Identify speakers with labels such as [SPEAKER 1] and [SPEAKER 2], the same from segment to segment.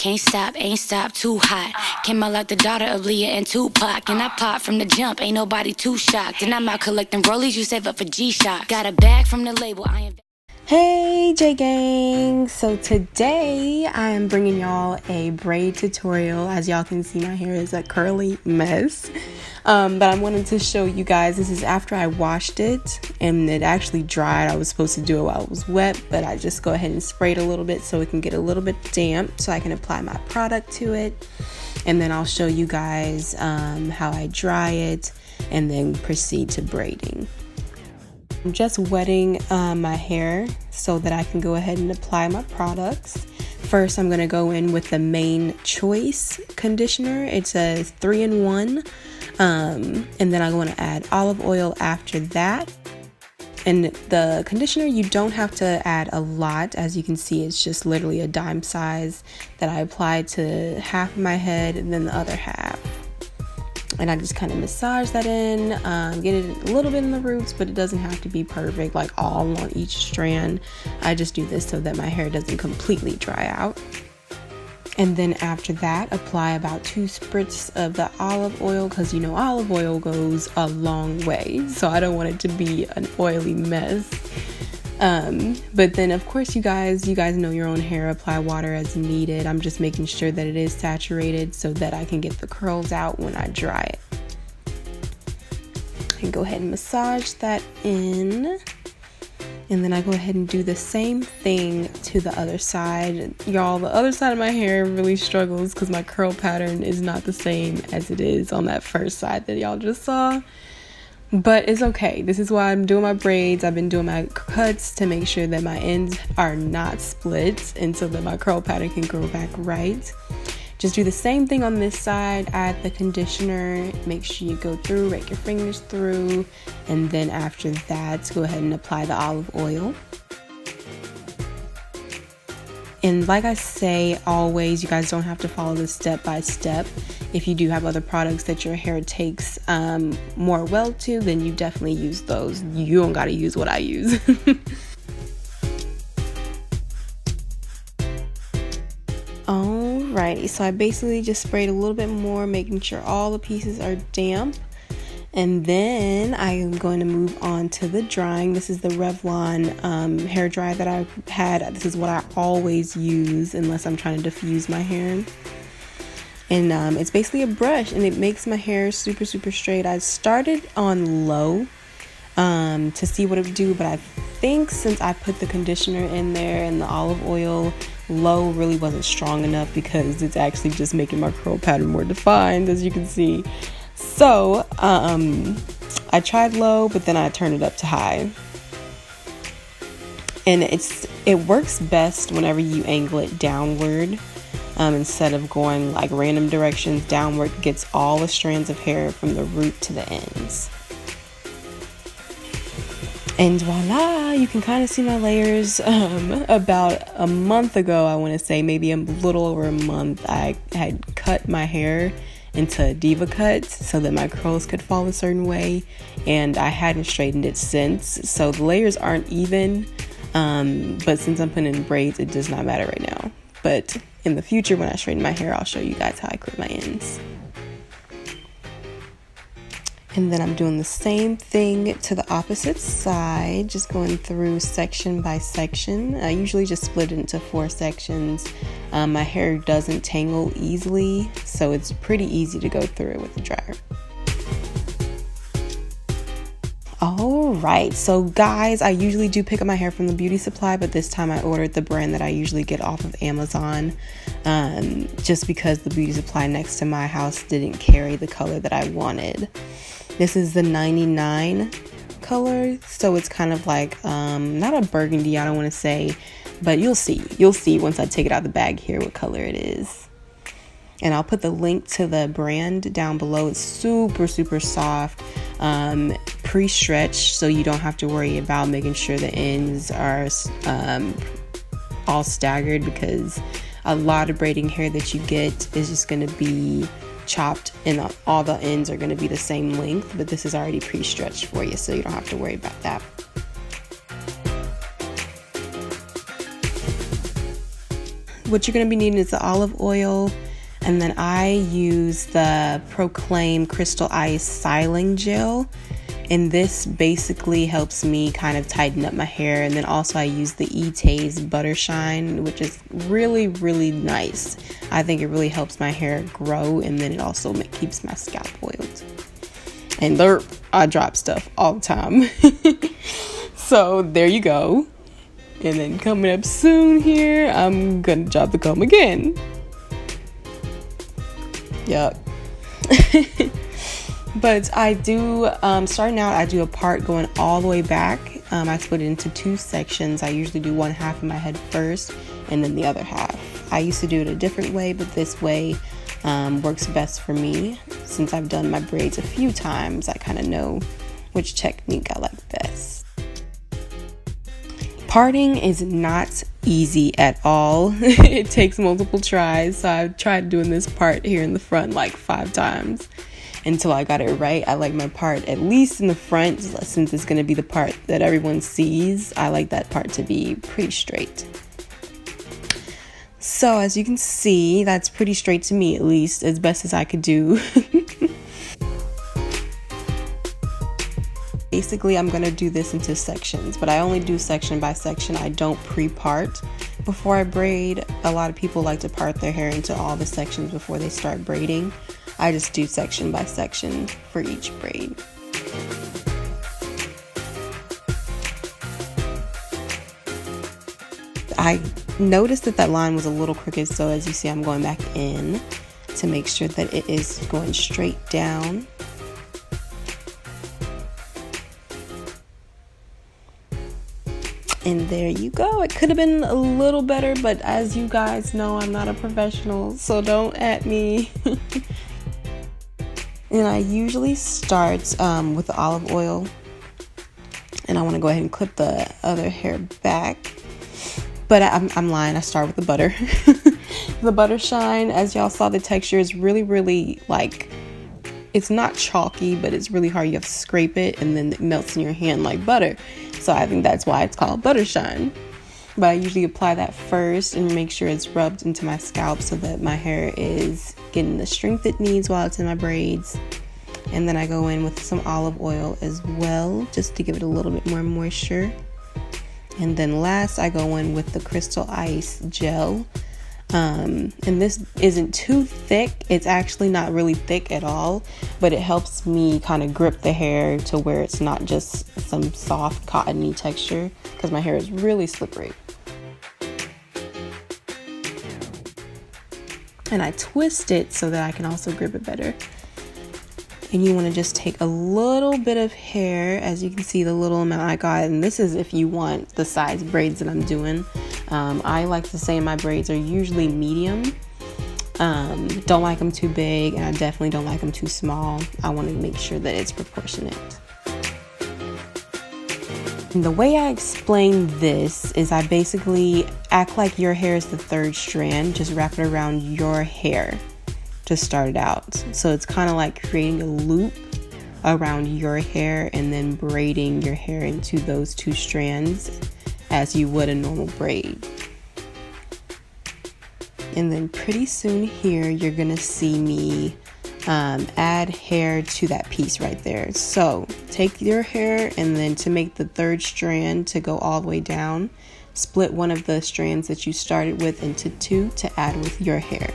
[SPEAKER 1] can't stop, ain't stop, too hot. Came out like the daughter of Leah and Tupac. And I popped from the jump, ain't nobody too shocked. And I'm out collecting rollies, you save up for G-Shock. Got a bag from the label, I am...
[SPEAKER 2] Hey J gang, so today I am bringing y'all a braid tutorial. As y'all can see, my hair is a curly mess, but I wanted to show you guys. This is after I washed it and it actually dried. I was supposed to do it while it was wet, but I just go ahead and spray it a little bit so it can get a little bit damp so I can apply my product to it, and then I'll show you guys how I dry it and then proceed to braiding. I'm just wetting my hair so that I can go ahead and apply my products. First, I'm going to go in with the Main Choice conditioner. It's a 3-in-1, and then I'm going to add olive oil after that. And the conditioner, you don't have to add a lot. As you can see, it's just literally a dime size that I applied to half of my head and then the other half. And I just kind of massage that in, get it a little bit in the roots, but it doesn't have to be perfect, like all on each strand. I just do this so that my hair doesn't completely dry out. And then after that, apply about 2 spritz of the olive oil, because you know olive oil goes a long way. So I don't want it to be an oily mess. But then of course you guys know your own hair, apply water as needed. I'm just making sure that it is saturated so that I can get the curls out when I dry it. And go ahead and massage that in. And then I go ahead and do the same thing to the other side. Y'all, the other side of my hair really struggles because my curl pattern is not the same as it is on that first side that y'all just saw. But it's okay. This is why I'm doing my braids. I've been doing my cuts to make sure that my ends are not split and so that my curl pattern can grow back right. Just do the same thing on this side. Add the conditioner. Make sure you go through, rake your fingers through, and then after that, go ahead and apply the olive oil. And like I say always, you guys don't have to follow this step by step. If you do have other products that your hair takes more well to, then you definitely use those. You don't gotta use what I use. Alrighty, so I basically just sprayed a little bit more, making sure all the pieces are damp. And then I am going to move on to the drying. This is the Revlon hair dryer that I've had. This is what I always use unless I'm trying to diffuse my hair. And it's basically a brush and it makes my hair super straight. I started on low to see what it would do, but I think since I put the conditioner in there and the olive oil, low really wasn't strong enough because it's actually just making my curl pattern more defined, as you can see. So I tried low, but then I turned it up to high. And it works best whenever you angle it downward. Instead of going like random directions downward, gets all the strands of hair from the root to the ends. And voila, you can kind of see my layers. About a month ago, I want to say, maybe a little over a month, I had cut my hair into diva cuts so that my curls could fall a certain way, and I hadn't straightened it since. So the layers aren't even, but since I'm putting in braids, it does not matter right now. But in the future, when I straighten my hair, I'll show you guys how I clip my ends. And then I'm doing the same thing to the opposite side, just going through section by section. I usually just split it into 4 sections. My hair doesn't tangle easily, so it's pretty easy to go through it with the dryer. Alright, so guys, I usually do pick up my hair from the beauty supply, but this time I ordered the brand that I usually get off of Amazon, just because the beauty supply next to my house didn't carry the color that I wanted. This is the 99 color, so it's kind of like, not a burgundy, I don't want to say, but you'll see once I take it out of the bag here what color it is. And I'll put the link to the brand down below. It's super soft, pre-stretched, so you don't have to worry about making sure the ends are all staggered, because a lot of braiding hair that you get is just going to be chopped and all the ends are going to be the same length, but this is already pre-stretched for you, so you don't have to worry about that. what you're going to be needing is the olive oil, and then I use the Proclaim Crystal Ice Styling Gel, and this basically helps me kind of tighten up my hair. And then also I use the E'Taze Butter Shine, which is really, really nice. I think it really helps my hair grow, and then it also keeps my scalp oiled. And I drop stuff all the time. So there you go. And then coming up soon here, I'm gonna drop the comb again. Yuck. But I do, starting out, I do a part going all the way back. I split it into 2 sections. I usually do one half of my head first and then the other half. I used to do it a different way, but this way works best for me. Since I've done my braids a few times, I kind of know which technique I like best. Parting is not easy at all. It takes multiple tries. So I've tried doing this part here in the front like 5 times until I got it right. I like my part, at least in the front, since it's going to be the part that everyone sees. I like that part to be pretty straight. So as you can see, that's pretty straight to me, at least, as best as I could do. Basically, I'm going to do this into sections, but I only do section by section. I don't pre-part before I braid. A lot of people like to part their hair into all the sections before they start braiding. I just do section by section for each braid. I noticed that line was a little crooked, so as you see, I'm going back in to make sure that it is going straight down. And there you go. It could have been a little better, but as you guys know, I'm not a professional, so don't at me. And I usually start with the olive oil, and I want to go ahead and clip the other hair back. But I'm lying. I start with the butter. The butter shine, as y'all saw, the texture is really, really like, it's not chalky, but it's really hard. You have to scrape it, and then it melts in your hand like butter. So I think that's why it's called butter shine. But I usually apply that first and make sure it's rubbed into my scalp so that my hair is getting the strength it needs while it's in my braids. And then I go in with some olive oil as well, just to give it a little bit more moisture. And then last, I go in with the Crystal Ice Gel. And this isn't too thick. It's actually not really thick at all, but it helps me kind of grip the hair to where it's not just some soft cottony texture, because my hair is really slippery. And I twist it so that I can also grip it better. And you want to just take a little bit of hair, as you can see the little amount I got, and this is if you want the size braids that I'm doing. I like to say my braids are usually medium. Don't like them too big, and I definitely don't like them too small. I want to make sure that it's proportionate. And the way I explain this is I basically act like your hair is the 3rd strand, just wrap it around your hair to start it out. So it's kind of like creating a loop around your hair and then braiding your hair into those 2 strands as you would a normal braid. And then pretty soon here, you're gonna see me add hair to that piece right there. So take your hair, and then to make the 3rd strand to go all the way down, split one of the strands that you started with into 2 to add with your hair.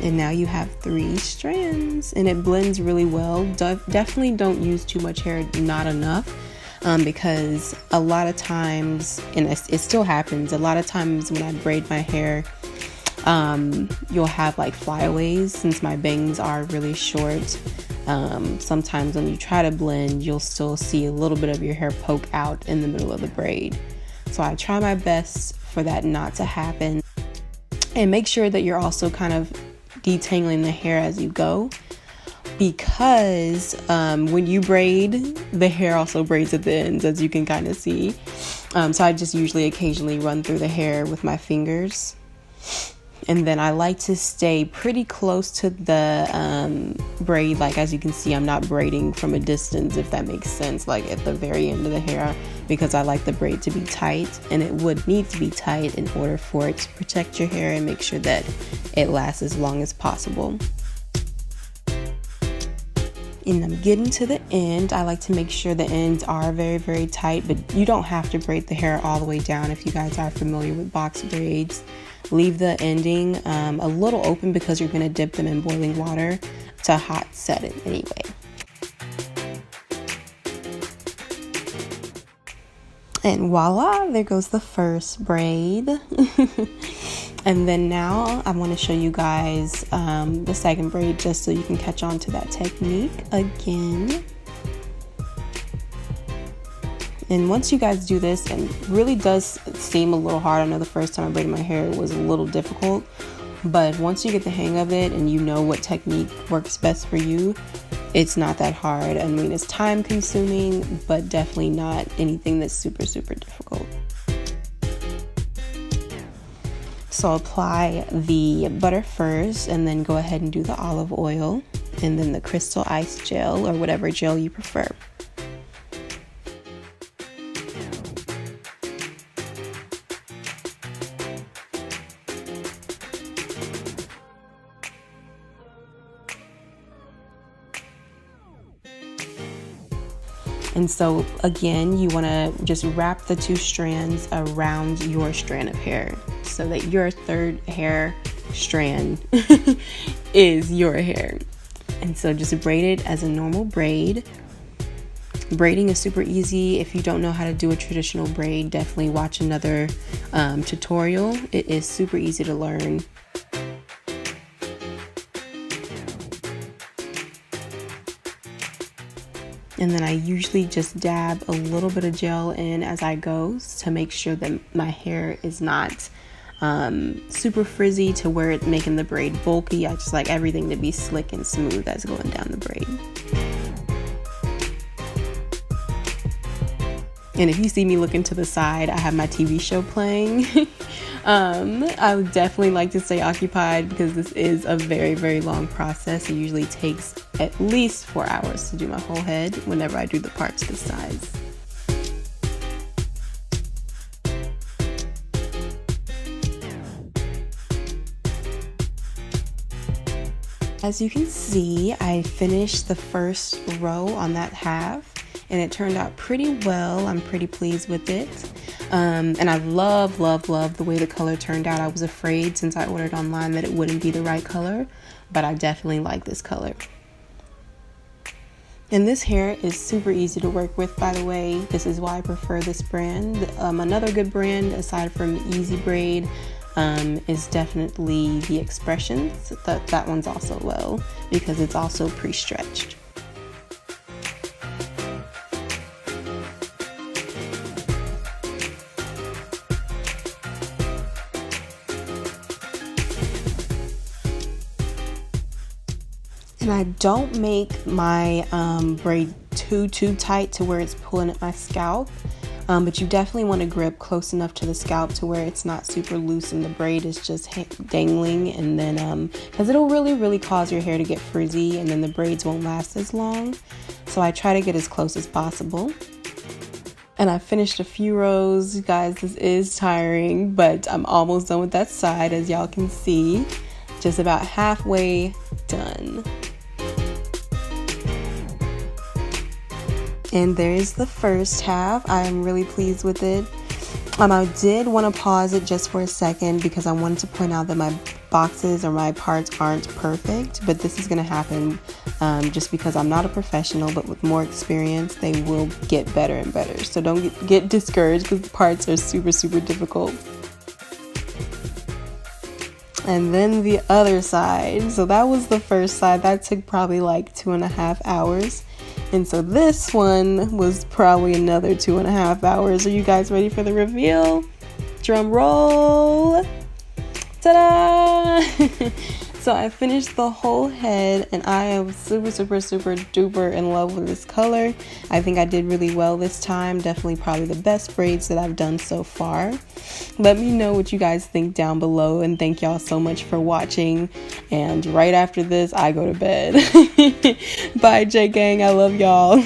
[SPEAKER 2] And now you have 3 strands, and it blends really well. Definitely don't use too much hair, not enough, because a lot of times, and it still happens, a lot of times when I braid my hair, you'll have like flyaways, since my bangs are really short. Sometimes when you try to blend, you'll still see a little bit of your hair poke out in the middle of the braid. So I try my best for that not to happen. And make sure that you're also kind of detangling the hair as you go, because when you braid, the hair also braids at the ends, as you can kind of see. So I just usually occasionally run through the hair with my fingers. And then I like to stay pretty close to the braid. Like, as you can see, I'm not braiding from a distance, if that makes sense. Like at the very end of the hair, because I like the braid to be tight, and it would need to be tight in order for it to protect your hair and make sure that it lasts as long as possible. And I'm getting to the end. I like to make sure the ends are very, very tight, but you don't have to braid the hair all the way down if you guys are familiar with box braids. Leave the ending a little open because you're going to dip them in boiling water to hot set it anyway. And voila, there goes the first braid. And then now I want to show you guys the second braid, just so you can catch on to that technique again. And once you guys do this, and it really does seem a little hard. I know the first time I braided my hair, it was a little difficult, but once you get the hang of it and you know what technique works best for you, it's not that hard. I mean, it's time consuming, but definitely not anything that's super, super difficult. So apply the butter first, and then go ahead and do the olive oil, and then the crystal ice gel, or whatever gel you prefer. And so again, you want to just wrap the two strands around your strand of hair so that your third hair strand is your hair. And so just braid it as a normal braid. Braiding is super easy. If you don't know how to do a traditional braid, definitely watch another tutorial. It is super easy to learn. And then I usually just dab a little bit of gel in as I go to make sure that my hair is not super frizzy to where it's making the braid bulky. I just like everything to be slick and smooth as going down the braid. And if you see me looking to the side, I have my TV show playing. I would definitely like to stay occupied because this is a very, very long process. It usually takes at least 4 hours to do my whole head whenever I do the parts this size. As you can see, I finished the first row on that half, and it turned out pretty well. I'm pretty pleased with it. And I love the way the color turned out. I was afraid since I ordered online that it wouldn't be the right color, but I definitely like this color. And this hair is super easy to work with, by the way. This is why I prefer this brand. Another good brand aside from Easy Braid is definitely the Expressions. That one's also low because it's also pre-stretched. And I don't make my braid too tight to where it's pulling at my scalp, but you definitely want to grip close enough to the scalp to where it's not super loose and the braid is just dangling, and then because it'll really cause your hair to get frizzy and then the braids won't last as long. So I try to get as close as possible. And I finished a few rows. Guys, this is tiring, but I'm almost done with that side, as y'all can see. Just about halfway done. And there is the first half. I am really pleased with it. I did want to pause it just for a second because I wanted to point out that my boxes or my parts aren't perfect, but this is going to happen just because I'm not a professional, but with more experience they will get better and better. So don't get discouraged because the parts are super difficult. And then the other side. So that was the first side. That took probably like 2.5 hours. And so this one was probably another 2.5 hours. Are you guys ready for the reveal? Drum roll. Ta-da! So I finished the whole head and I am super duper in love with this color. I think I did really well this time. Definitely probably the best braids that I've done so far. Let me know what you guys think down below, and thank y'all so much for watching. And right after this, I go to bed. Bye, J Gang. I love y'all.